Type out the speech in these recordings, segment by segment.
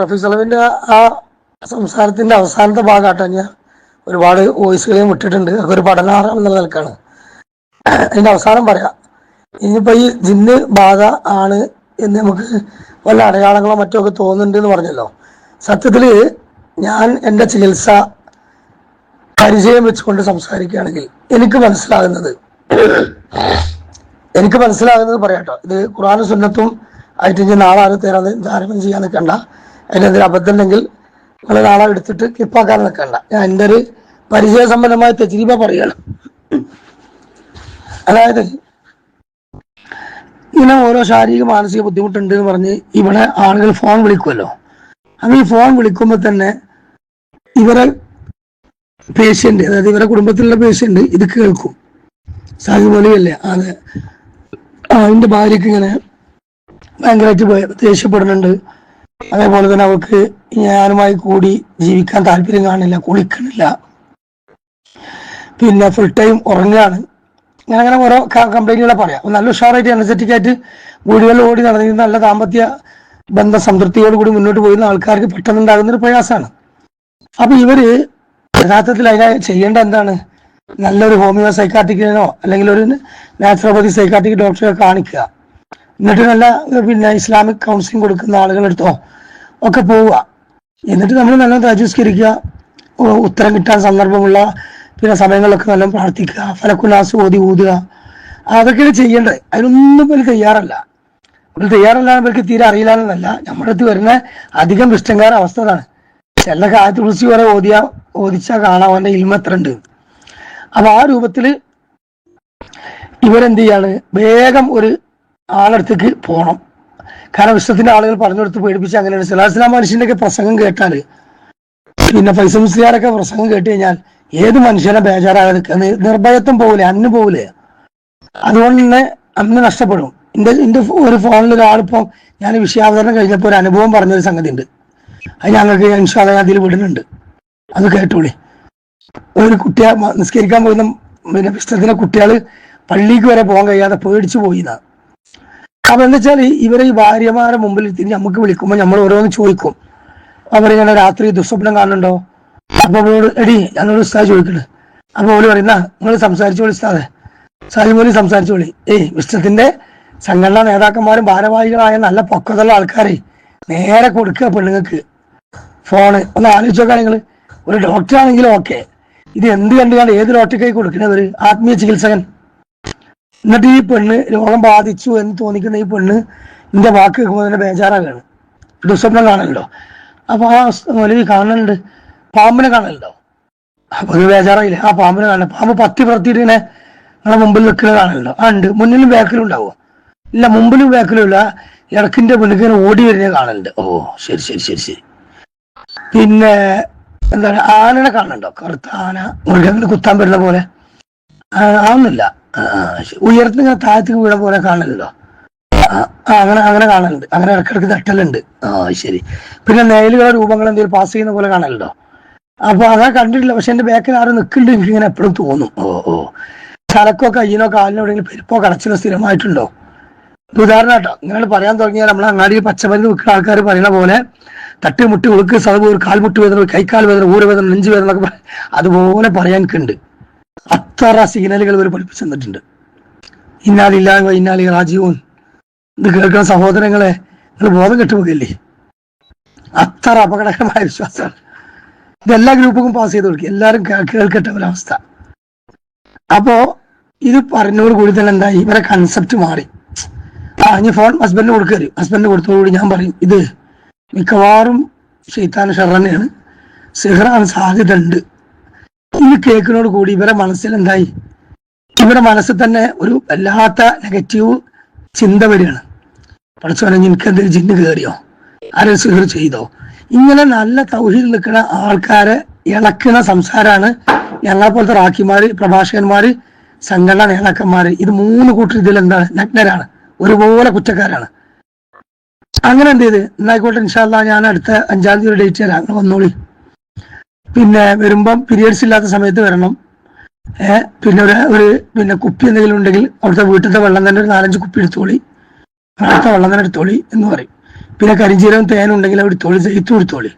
റഫീഖ് സലമിന്റെ ആ സംസാരത്തിന്റെ അവസാനത്തെ ഭാഗമാട്ടോ ഞാൻ ഒരുപാട് വോയിസുകളെയും വിട്ടിട്ടുണ്ട്. അതൊക്കെ ഒരു പഠനം എന്നുള്ള നിലക്കാണ്. അതിന്റെ അവസാനം പറയാം. ഇനിയിപ്പോ ഈ ജിന്ന് ബാധ ആണ് എന്ന് നമുക്ക് വല്ല അടയാളങ്ങളോ മറ്റോ ഒക്കെ തോന്നുന്നുണ്ട് എന്ന് പറഞ്ഞല്ലോ. സത്യത്തില് ഞാൻ എൻ്റെ ചികിത്സ പരിചയം വെച്ചുകൊണ്ട് സംസാരിക്കുകയാണെങ്കിൽ എനിക്ക് മനസ്സിലാകുന്നത് പറയാട്ടോ. ഇത് ഖുർആനും സുന്നത്തും ആയിട്ട് ഇനി നാളെ ആരും താരതമ്യം ചെയ്യാൻ നിൽക്കണ്ട. അതിനെന്തെങ്കിലും അബദ്ധം ഉണ്ടെങ്കിൽ നിങ്ങൾ നാളെ എടുത്തിട്ട് ക്ലിപ്പാക്കാൻ നിൽക്കണ്ട. ഞാൻ എൻ്റെ ഒരു പരിചയസമ്പന്നമായ തജ്രീബ പറയണം. അതായത് ഇങ്ങനെ ഓരോ ശാരീരിക മാനസിക ബുദ്ധിമുട്ടുണ്ട് എന്ന് പറഞ്ഞ് ഇവിടെ ആളുകൾ ഫോൺ വിളിക്കുമല്ലോ. അങ്ങനെ ഈ ഫോൺ വിളിക്കുമ്പോൾ തന്നെ ഇവരെ പേഷ്യന്റ്, അതായത് ഇവരെ കുടുംബത്തിലുള്ള പേഷ്യന്റ് ഇത് കേൾക്കും. സാഹിബ് മൊലിയല്ലേ അതെ, അതിന്റെ ഭാര്യക്ക് ഇങ്ങനെ ഭയങ്കരമായിട്ട് ദേഷ്യപ്പെടുന്നുണ്ട്. അതേപോലെ തന്നെ അവൾക്ക് ഞാനുമായി കൂടി ജീവിക്കാൻ താല്പര്യം കാണില്ല, കുളിക്കണില്ല, പിന്നെ ഫുൾ ടൈം ഉറങ്ങുകയാണ്. അങ്ങനെ ഓരോ കംപ്ലൈന്റുകളെ പറയാം. നല്ല ഉഷാറായിട്ട് എനർജറ്റിക് ആയിട്ട് വീടുകളിൽ ഓടി നടന്നിരുന്ന നല്ല ദാമ്പത്യ ബന്ധ സംതൃപ്തിയോട് കൂടി മുന്നോട്ട് പോയിരുന്ന ആൾക്കാർക്ക് പെട്ടെന്നുണ്ടാകുന്ന ഒരു പ്രയാസമാണ്. അപ്പൊ ഇവര് യഥാർത്ഥത്തിൽ അതിനെ ചെയ്യേണ്ട എന്താണ്? നല്ലൊരു ഹോമിയോ സൈക്കാട്രിക്കിനോ അല്ലെങ്കിൽ ഒരു നാച്ചുറോപ്പതി സൈക്കാട്രിക് ഡോക്ടറെ കാണിക്കുക. എന്നിട്ട് നല്ല പിന്നെ ഇസ്ലാമിക് കൗൺസിലിംഗ് കൊടുക്കുന്ന ആളുകളെടുത്തോ ഒക്കെ പോവുക. എന്നിട്ട് നമ്മൾ നല്ല തജുസ്കരിക്കുക, ഉത്തരം കിട്ടാൻ സന്ദർഭമുള്ള പിന്നെ സമയങ്ങളിലൊക്കെ നല്ല പ്രാർത്ഥിക്കുക, ഫലക്കുലാസ് ഓതി ഊതുക, അതൊക്കെയാണ് ചെയ്യേണ്ടത്. അതിനൊന്നും ഇവർ തയ്യാറല്ല. ഇവർക്ക് തീരെ അറിയില്ലാന്നല്ല, നമ്മുടെ അടുത്ത് വരുന്ന അധികം ഇഷ്ടംകാര അവസ്ഥ അതാണ്. ചില കാര്യത്തെ കുറിച്ച് വരെ ഓദിച്ചാൽ കാണാം അവന്റെ ഇൽമ എത്ര ഉണ്ട്. അപ്പൊ ആ രൂപത്തില് ഇവരെന്ത് ചെയ്യാണ്, വേഗം ഒരു ആളടുത്തേക്ക് പോകണം. കാരണം ഇഷ്ടത്തിന്റെ ആളുകൾ പറഞ്ഞു കൊടുത്ത് പേടിപ്പിച്ച് അങ്ങനെയാണ്. സലാസ്ലാം മനുഷ്യന്റെ ഒക്കെ പ്രസംഗം കേട്ടാല്, പിന്നെ ഫൈസൽ മുസ്ലിയാരൊക്കെ പ്രസംഗം കേട്ട് കഴിഞ്ഞാൽ ഏത് മനുഷ്യനെ ബേജാറാകാതെ നിർഭയത്വം പോകൂലേ, അന്ന് പോകൂലേ. അതുകൊണ്ട് തന്നെ അന്ന് നഷ്ടപ്പെടും. എന്റെ ഒരു ഫോണിൽ ഒരാളിപ്പം ഞാൻ വിഷയാവതരണം കഴിഞ്ഞപ്പോൾ ഒരു അനുഭവം പറഞ്ഞൊരു സംഗതി ഉണ്ട്. അത് ഞങ്ങൾക്ക് ഇൻഷാല്ലാ അതിൽ വിടുന്നുണ്ട്, അത് കേട്ടോളി. ഒരു കുട്ടിയെ നിസ്കരിക്കാൻ പോയിരുന്ന പിന്നെ പുസ്തകത്തിലെ കുട്ടികൾ പള്ളിക്ക് വരെ പോകാൻ കഴിയാതെ പേടിച്ചു പോയിന്നാണ്. അപ്പൊ എന്താ വെച്ചാൽ ഇവരെ ഈ ഭാര്യമാരെ മുമ്പിൽ തിരിഞ്ഞ് നമുക്ക് വിളിക്കുമ്പോൾ നമ്മൾ ഓരോന്ന് ചോദിക്കും. അവരിങ്ങനെ രാത്രി ദുസ്വപ്നം കാണുന്നുണ്ടോ? അപ്പൊ അവളോട് എടി ഞങ്ങളോട് ഉസ്താദ് ചോദിക്കണേ. അപ്പൊ അവള് പറയുന്ന നിങ്ങൾ സംസാരിച്ചോളി ഉസ്താദെ, സാഹിബോലി സംസാരിച്ചോളി. വിശ്വത്തിന്റെ സംഘടനാ നേതാക്കന്മാരും ഭാരവാഹികളായ നല്ല പക്വതയുള്ള ആൾക്കാരെ നേരെ കൊടുക്കുക പെണ്ണുങ്ങൾക്ക് ഫോണ്. ഒന്ന് ആലോചിച്ച് നോക്കാൻ നിങ്ങൾ. ഒരു ഡോക്ടർ ആണെങ്കിലും ഓക്കെ, ഇത് എന്ത് കണ്ടുകൊണ്ട് ഏത് ഡോക്ടർക്കായി കൊടുക്കുന്നത്? ഒരു ആത്മീയ ചികിത്സകൻ. എന്നിട്ട് ഈ പെണ്ണ് രോഗം ബാധിച്ചു എന്ന് തോന്നിക്കുന്ന ഈ പെണ്ണ് എന്റെ വാക്ക് കേൾക്കുമ്പോൾ തന്നെ ബേജാറാകാണ്, ദുസ്വപ്നം കാണലുണ്ടോ? അപ്പൊ ആ മൊലവി കാണലുണ്ട്, പാമ്പിനെ കാണലുണ്ടോ? അപ്പൊ അത് ബേജാറായില്ലേ? ആ പാമ്പിനെ കാണണം. പാമ്പ് പത്തി പറത്തിയിട്ട് ഇങ്ങനെ നിങ്ങളെ മുമ്പിൽ നിൽക്കുന്നത് കാണലുണ്ടോ? ആ ഉണ്ട്. മുന്നിലും ബാക്കിലും ഉണ്ടാവോ? ഇല്ല, മുമ്പിലും ബാക്കിലും ഇല്ല. ഇടക്കിന്റെ പെണ്ണിക്ക് ഓടി വരുന്നത് കാണലുണ്ട്. ഓ ശരി ശരി ശരി ശരി. പിന്നെ എന്താണ്, ആനനെ കാണുന്നുണ്ടോ? കറുത്ത ആന മൃഗങ്ങൾ കുത്താൻ വരുന്ന പോലെ ആവുന്നില്ല. ഉയർത്തി ഇങ്ങനെ താഴത്തേക്ക് വീഴ പോലെ കാണലുണ്ടോ? അങ്ങനെ കാണലുണ്ട്. അങ്ങനെ ഇടക്കിടക്ക് തട്ടലുണ്ട്. ശരി. പിന്നെ നേലുകളുടെ രൂപങ്ങൾ എന്തെങ്കിലും പാസ് ചെയ്യുന്ന പോലെ കാണലുണ്ടോ? അപ്പൊ അങ്ങനെ കണ്ടിട്ടില്ല, പക്ഷെ എന്റെ ബാക്കിൽ ആരും നിൽക്കുന്നുണ്ട് എനിക്ക് ഇങ്ങനെ എപ്പോഴും തോന്നും. തലക്കോ കയ്യിനോ കാലിനോ എവിടെയെങ്കിലും പെരുപ്പോ കടച്ചിലോ സ്ഥിരമായിട്ടുണ്ടോ? ഉദാഹരണം കേട്ടോ, ഇങ്ങനെ പറയാൻ തുടങ്ങിയാൽ നമ്മളെ അങ്ങാടി പച്ചമരുന്ന് വിൽക്കുന്ന ആൾക്കാർ പറയുന്ന പോലെ തട്ടിമുട്ടി ഉളുക്ക് സതവ്, ഒരു കാൽമുട്ട് വേദന, ഒരു കൈക്കാൽ വേദന, ഊരവേദന, നെഞ്ചു വേദന എന്നൊക്കെ അതുപോലെ പറയാൻ എനിക്കുണ്ട്. അത്ര സിഗ്നലുകൾ ഇവർ പഠിപ്പിച്ചു തന്നിട്ടുണ്ട്. ഇന്നാലില്ലായ്മ ഇന്നാലി റാജീവൻ. ഇത് കേൾക്കുന്ന സഹോദരങ്ങളെ, നിങ്ങൾ ബോധം കെട്ടുപോകല്ലേ? അത്ര അപകടകരമായ വിശ്വാസമാണ്. ഇതെല്ലാ ഗ്രൂപ്പും പാസ് ചെയ്ത് കൊടുക്കുക, എല്ലാവരും കേൾക്കട്ടെ ഒരവസ്ഥ. അപ്പോ ഇത് പറഞ്ഞോട് കൂടി തന്നെ എന്തായി, ഇവരെ കൺസെപ്റ്റ് മാറി. ഇനി ഫോൺ ഹസ്ബൻഡിന് കൊടുക്കരുത്. ഹസ്ബൻഡിന് കൊടുത്തോടുകൂടി ഞാൻ പറയും, ഇത് മിക്കവാറും ശൈത്താൻ ഷർറന്നെയാണ്, സിഹറാണ്, സാധ്യത ഉണ്ട്. ഇത് കേൾക്കുന്നതോട് കൂടി ഇവരെ മനസ്സിൽ എന്തായി, ഇവരുടെ മനസ്സിൽ തന്നെ ഒരു വല്ലാത്ത നെഗറ്റീവ് ചിന്ത വരികയാണ്. പഠിച്ചോനെ എനിക്ക് എന്തെങ്കിലും ജിന്ന് കയറിയോ, ആരും സിഹർ ചെയ്തോ? ഇങ്ങനെ നല്ല തൗഹീദിൽ നിൽക്കുന്ന ആൾക്കാരെ ഇളക്കുന്ന സംസാരമാണ് ഞങ്ങളെ പോലത്തെ റാക്കിമാര്, പ്രഭാഷകന്മാര്, സംഘടനാ നേതാക്കന്മാര്. ഇത് മൂന്ന് കൂട്ടർ ഇതിൽ എന്താണ്, നഗ്നരാണ്, ഒരുപോലെ കുറ്റക്കാരാണ്. അങ്ങനെ എന്ത് ചെയ്ത് എന്നായിക്കോട്ടെ, ഇൻഷാ അല്ലാഹ് ഞാൻ അടുത്ത 5-ാം തീയതി ഒരു ഡേറ്റ് തരാം, നിങ്ങൾ വന്നോളി. പിന്നെ വരുമ്പം പീരിയഡ്സ് ഇല്ലാത്ത സമയത്ത് വരണം. പിന്നെ പിന്നെ കുപ്പി എന്തെങ്കിലും ഉണ്ടെങ്കിൽ അവിടുത്തെ വീട്ടിലത്തെ വെള്ളം തന്നെ ഒരു 4-5 കുപ്പി എടുത്തോളി, അടുത്ത വെള്ളം തന്നെ എടുത്തോളി എന്ന് പറയും. പിന്നെ കരിഞ്ചീരവും തേനും ഉണ്ടെങ്കിൽ അവിടെ എടുത്തോളി, ജെയ്ത്തും എടുത്തോളി.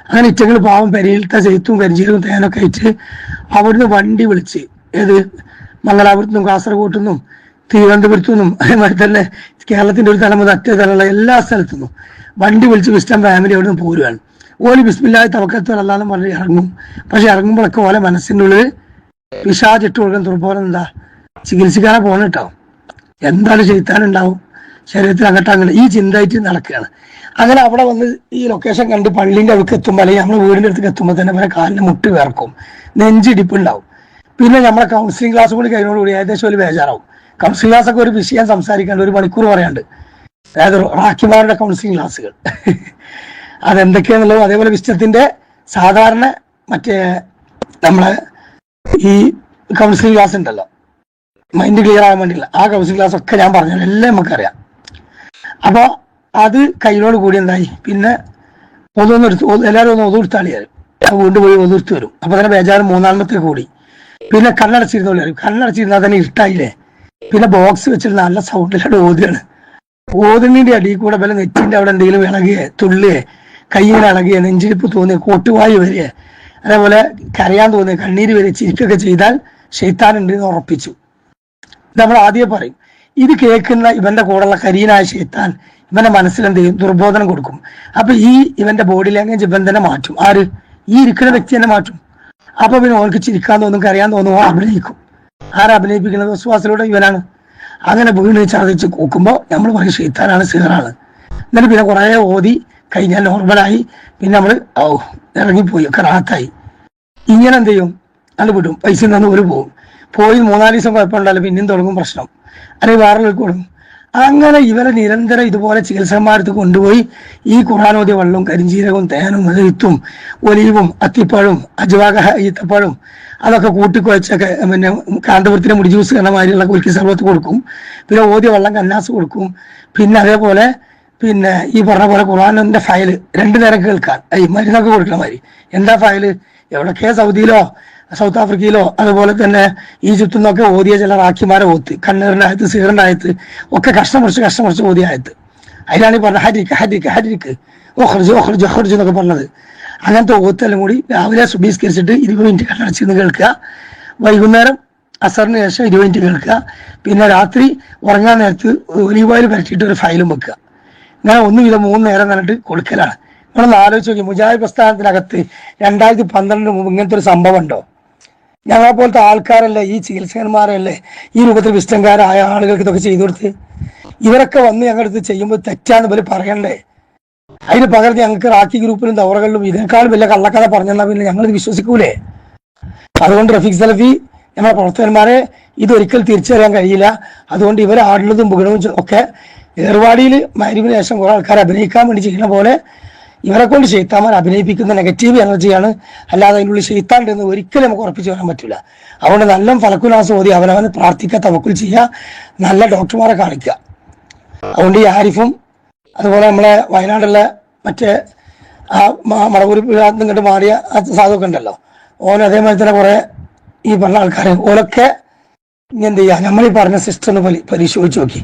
അങ്ങനെ ഇറ്റങ്ങൾ പാവം പെരയിലത്തെ ജെയ്ത്തും കരിഞ്ചീരവും തേനൊക്കെ അയച്ച് അവിടുന്ന് വണ്ടി വിളിച്ച്, ഏത് മംഗലാപുരത്തു നിന്നും കാസർഗോഡ് നിന്നും തിരുവനന്തപുരത്തു നിന്നും അതേമാതിരി തന്നെ കേരളത്തിന്റെ ഒരു തല മുതൽ അറ്റ തലമുള്ള എല്ലാ സ്ഥലത്തു നിന്നും വണ്ടി വിളിച്ച് വിസ്റ്റം ഫാമിലി അവിടെ നിന്ന് പോരുകയാണ്. ഓല് ബിസ്മില്ലാഹി തവക്കൽതു അല്ലാഹ് എന്ന് പറഞ്ഞ് ഇറങ്ങും. പക്ഷെ ഇറങ്ങുമ്പോഴൊക്കെ ഓലെ മനസ്സിൻ്റെ ഉള്ളിൽ പിശാചിട്ട് കൊടുക്കാൻ തുറപ്പോലെ എന്താ ചികിത്സിക്കാനെ പോകണം കേട്ടോ, എന്തായാലും ചെയ്ത്താനുണ്ടാവും ശരീരത്തിൽ അങ്ങോട്ട് ഈ ചിന്തയായിട്ട് നടക്കുകയാണ്. അങ്ങനെ അവിടെ വന്ന് ഈ ലൊക്കേഷൻ കണ്ട് പള്ളിൻ്റെ അടുക്ക് എത്തുമ്പോൾ അല്ലെങ്കിൽ നമ്മുടെ വീടിൻ്റെ അടുത്തേക്ക് എത്തുമ്പോൾ തന്നെ ഇവരെ കാലിന് മുട്ട് വേർക്കും, നെഞ്ചിടിപ്പുണ്ടാവും. പിന്നെ നമ്മളെ കൗൺസിലിംഗ് ക്ലാസ് കൂടി കഴിഞ്ഞോടുകൂടി ഏകദേശം ഒരു ബേജാറാവും. കൗൺസിലിംഗ് ക്ലാസ് ഒക്കെ ഒരു വിഷയം സംസാരിക്കാണ്ട് 1 മണിക്കൂർ പറയാണ്ട്, അതായത് റാക്കിമാരുടെ കൗൺസിലിംഗ് ക്ലാസ്സുകൾ അതെന്തൊക്കെയാണെന്നുള്ളത്. അതേപോലെ വിശ്വത്തിന്റെ സാധാരണ മറ്റേ നമ്മളെ ഈ കൗൺസിലിംഗ് ക്ലാസ് ഉണ്ടല്ലോ, മൈൻഡ് ക്ലിയർ ആകാൻ വേണ്ടിയില്ല, ആ കൗൺസിലിംഗ് ക്ലാസ് ഒക്കെ ഞാൻ പറഞ്ഞു എല്ലാം നമുക്കറിയാം. അപ്പോൾ അത് കയ്യിലോട് കൂടി എന്തായി, പിന്നെ എല്ലാവരും ഒന്ന് ഒതുർത്താളിയായിരുന്നു, വീണ്ടും പോയി ഒതുർത്ത് വരും. അപ്പൊ തന്നെ ബേജാറ് 3-ാമത്തെ കൂടി. പിന്നെ കണ്ണടച്ചിരുന്നോളി അറിയും, കണ്ണടച്ചിരുന്നാൽ തന്നെ ഇരുട്ടായില്ലേ. പിന്നെ ബോക്സ് വെച്ചിട്ട് നല്ല സൗണ്ടിലാണ് ഓതുകയാണ്. ഓതുന്നതിന്റെ അടിയിൽ കൂടെ വല്ല നെറ്റിന്റെ അവിടെ എന്തെങ്കിലും ഇളകിയേ, തുള്ളിയേ, കയ്യിന് ഇളകിയേ, നെഞ്ചിരിപ്പ് തോന്നിയ, കോട്ടുവായി വരിക, അതേപോലെ കരയാൻ തോന്നിയ, കണ്ണീര് വരെ, ചിരിക്കൊക്കെ ചെയ്താൽ ഷെയ്ത്താനുണ്ട് എന്ന് ഉറപ്പിച്ചു. നമ്മൾ ആദ്യം പറയും. ഇത് കേൾക്കുന്ന ഇവന്റെ കൂടെയുള്ള കരീനായ ഷെയ്ത്താൻ ഇവന്റെ മനസ്സിൽ എന്ത് ചെയ്യും, ദുർബോധനം കൊടുക്കും. അപ്പൊ ഇവന്റെ ബോഡി ലാംഗ്വേജ് ഇവൻ തന്നെ മാറ്റും. ആര്? ഈ ഇരിക്കുന്ന വ്യക്തി തന്നെ മാറ്റും. അപ്പൊ പിന്നെ ഓർക്ക് ചിരിക്കാൻ തോന്നും, കരയാൻ തോന്നുമോ, അഭിനയിക്കും. ആരാ അഭിനയിപ്പിക്കുന്നത്? വിശ്വാസത്തിലൂടെ ഇവനാണ്. അങ്ങനെ വീണ് ഛർദ്ദിച്ച് കൂക്കുമ്പോൾ നമ്മൾ പറയും ഷെയ്ത്താനാണ്, സിഹറാണ്. എന്നിട്ട് പിന്നെ കുറെ ഓതി കഴിഞ്ഞാൽ നോർമലായി, പിന്നെ നമ്മൾ ഇറങ്ങിപ്പോയി, ഒക്കെ റാത്തായി. ഇങ്ങനെ എന്ത് ചെയ്യും, അത് വിടും, പൈസ തന്നു ഒരു പോയി 3-4 ദിവസം കുഴപ്പമുണ്ടല്ലോ, പിന്നെയും തുടങ്ങും പ്രശ്നം, അല്ലെങ്കിൽ വേറെ കൊടുക്കും. അങ്ങനെ ഇവരെ നിരന്തരം ഇതുപോലെ ചികിത്സന്മാരത്ത് കൊണ്ടുപോയി ഈ ഖുർആനോദിയ വെള്ളവും കരിഞ്ചീരകവും തേനും എഴുത്തും ഒലീവും അത്തിപ്പഴവും അജ്വാക ഈത്തപ്പഴവും അതൊക്കെ കൂട്ടിക്കുവച്ചൊക്കെ പിന്നെ കാന്തപുരത്തിലെ മുടി ജ്യൂസ് എന്ന മാതിരിയുള്ള കുൽക്കി സർവത്ത് കൊടുക്കും. പിന്നെ ഓതിയ വെള്ളം കന്നാസ് കൊടുക്കും. പിന്നെ അതേപോലെ പിന്നെ ഈ പറഞ്ഞ പോലെ ഖുർആനിന്റെ ഫയല് 2 നേരം കേൾക്കാൻ മരുന്നൊക്കെ കൊടുക്കുന്ന മാതിരി. എന്താ ഫയല്? എവിടൊക്കെ സൗദിയിലോ സൗത്ത് ആഫ്രിക്കയിലോ അതുപോലെ തന്നെ ഈജിപ്തിൽ നിന്നൊക്കെ ഓതിയ ചില റാഖിമാരെ ഓത്ത്, കണ്ണീറിന്റെ ആയത്ത്, സീറിന്റെ ആയത്ത് ഒക്കെ കഷ്ടം മുറിച്ച് ഓതിയ ആയത്ത്. അതിലാണ് ഈ പറഞ്ഞത് ഹരിക്ക് ഹരിക്ക് ഹരിക്ക് ഓഹർജ് ഓഹർജ് ഓഹർജ് എന്നൊക്കെ പറഞ്ഞത്. അങ്ങനത്തെ ഓത്തെല്ലാം കൂടി രാവിലെ സുബീസ്കരിച്ചിട്ട് 20 മിനിറ്റ് കണ്ണടച്ചിരുന്ന് കേൾക്കുക. വൈകുന്നേരം അസറിന് ശേഷം 20 മിനിറ്റ് കേൾക്കുക. പിന്നെ രാത്രി ഉറങ്ങാൻ നേരത്ത് ഒലീവ് ഓയിൽ പരട്ടിയിട്ട് ഒരു ഫയലും വെക്കുക. ഇങ്ങനെ 1 വീതം 3 നേരം കണ്ടിട്ട് കൊടുക്കലാണ്. നമ്മളൊന്ന് ആലോചിച്ച് നോക്കി, മുജാഹിദ് പ്രസ്ഥാനത്തിനകത്ത് 2012 മുമ്പ് ഇങ്ങനത്തെ ഒരു സംഭവം ഉണ്ടോ? ഞങ്ങളെ പോലത്തെ ആൾക്കാരല്ലേ, ഈ ചികിത്സകന്മാരല്ലേ ഈ രൂപത്തിൽ വിഷ്ടംകാരായ ആളുകൾക്ക് ഇതൊക്കെ ചെയ്തു കൊടുത്ത്. ഇവരൊക്കെ വന്ന് ഞങ്ങളടുത്ത് ചെയ്യുമ്പോൾ തെറ്റാന്ന് പോലെ പറയണ്ടേ? അതിന് പകരം ഞങ്ങൾക്ക് റാക്കി ഗ്രൂപ്പിലും ദൗറകളിലും ഇതിനേക്കാളും വലിയ കള്ളക്കഥ പറഞ്ഞാൽ പിന്നെ ഞങ്ങളിത് വിശ്വസിക്കൂലേ? അതുകൊണ്ട് റഫീഖ് സലഫി നമ്മളെ പ്രവർത്തകന്മാരെ ഇതൊരിക്കൽ തിരിച്ചറിയാൻ കഴിയില്ല. അതുകൊണ്ട് ഇവരെ ആടുന്നതും പുകഴവും ഒക്കെ ഏർവാടിയിൽ മഗ്‌രിബിന് ശേഷം കുറെ ആൾക്കാർ അഭിനയിക്കാൻ വേണ്ടി ചെയ്യുന്ന പോലെ ഇവരെ കൊണ്ട് ഷെയ്ത്താന്മാർ അഭിനയിപ്പിക്കുന്ന നെഗറ്റീവ് എനർജിയാണ്. അല്ലാതെ അതിനുള്ളിൽ ഷെയ്ത്താൻ ഉണ്ടെന്ന് ഒരിക്കലും നമുക്ക് ഉറപ്പിച്ചു വരാൻ പറ്റില്ല. അതുകൊണ്ട് നല്ല ഫലക്കുനാസ് ഓതി അവനവന് പ്രാർത്ഥിക്കുക, തവക്കുൽ ചെയ്യുക, നല്ല ഡോക്ടർമാരെ കാണിക്കുക. അതുകൊണ്ട് ഈ ആരിഫും അതുപോലെ നമ്മളെ വയനാടുള്ള മറ്റേ ആ മടവൂർ ഇങ്ങോട്ട് മാറിയ സാധുവൊക്കെ ഉണ്ടല്ലോ, ഓൻ അതേമാതിരി തന്നെ കുറെ ഈ പറഞ്ഞ ആൾക്കാരെ ഓലൊക്കെ ഇനി എന്ത് ചെയ്യുക, നമ്മൾ ഈ പറഞ്ഞ സിസ്റ്റം ഒന്ന് പരിശോധിച്ച് നോക്കി,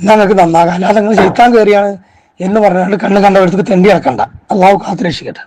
എന്നാൽ നിങ്ങൾക്ക് നന്നാകാം. അല്ലാതെ നിങ്ങൾ ഷെയ്ത്താൻ കയറിയാണ് എന്ന് പറഞ്ഞാൽ കണ്ണ് കണ്ടവർക്ക് തെണ്ടി ഇറക്കണ്ട. അള്ളാഹു കാത്ത് രക്ഷിക്കട്ടെ.